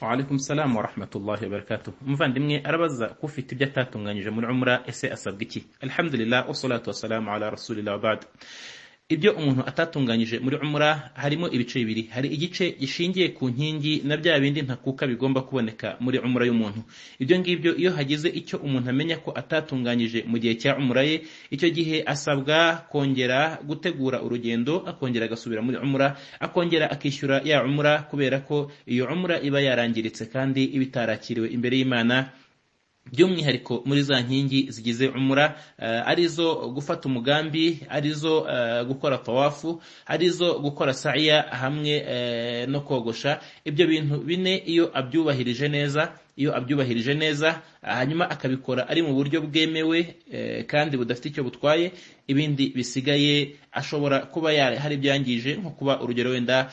Wa alaikum salam wa rahmatullahi wa barakatuh. Muvandimwe arabaza ko ufite ibyo atatunganyije muri umra ese asabwa iki? Alhamdulillah wassalatu wassalamu ala rasulillah wa ba'd. Ibyo umuntu atatunganyije muri umra harimo ibice bibiri. Hari igice gishingiye ku nkingi na bya bindi ntakuka bigomba kuboneka muri umra y'umuntu. Ibyo ngibyo iyo hagize icyo umuntu amenya ko atatunganyije mu gihe cya umra ye, icyo gihe asabwa kongera gutegura urugendo, akongera agasubira muri umra, akongera akishyura ya umra kubera ko iyo umra iba yarangiritse kandi ibitarakiriwe imbere y'Imana. By'umwihariko muri za nkingi zigize umra, arizo gufata umugambi, arizo gukora tawafu, arizo gukora sa'iya hamwe no kogosha. Ibyo bintu bine iyo abyubahirije neza hanyuma akabikora ari mu buryo bwemewe kandi budafite icyo butwaye, ibindi bisigaye ashobora kuba hari byangije, nko kuba urugero wenda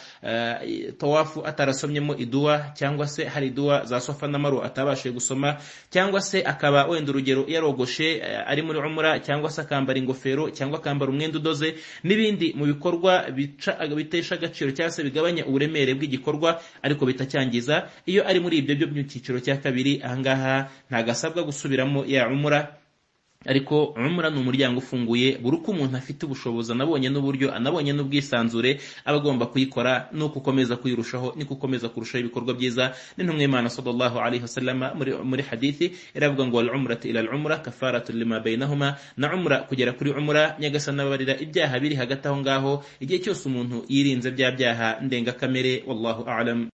tawafu atarasomyemo iduwa, cyangwa se hari iduwa za Safa na Marwa atabashije gusoma, cyangwa se akaba wenda urugero yarogoshe ari muri umra, cyangwa se akambara ingofero, cyangwa akambara umwenda udoze, n'ibindi mu bikorwa bitesha agaciro cyangwa se bigabanya uburemere bw'igikorwa ariko bitacyangiza. Iyo ari muri ibyo byo mu cyiciro cya kabiri, ahangaha ntagasabwa gusubiramo ya umra. Ariko umra ni umuryango ufunguye, buri uko umuntu afite ubushobozi anabonye n'uburyo anabonye n'ubwisanzure aba agomba kuyikora, nuko ukomeza kuyirushaho niko ukomeza kurushaho ibikorwa byiza. N'intumwa y'Imana sallallahu alaihi wasallam muri hadithi iravuga ngo al-umratu ila al-umra kafaratu lima bainahuma, na umra kugera kuri umra nyagasana ababarira ibyaha biri hagati aho ngaho, igihe cyose umuntu yirinze bya byaha ndengakamere. Wallahu a'lam.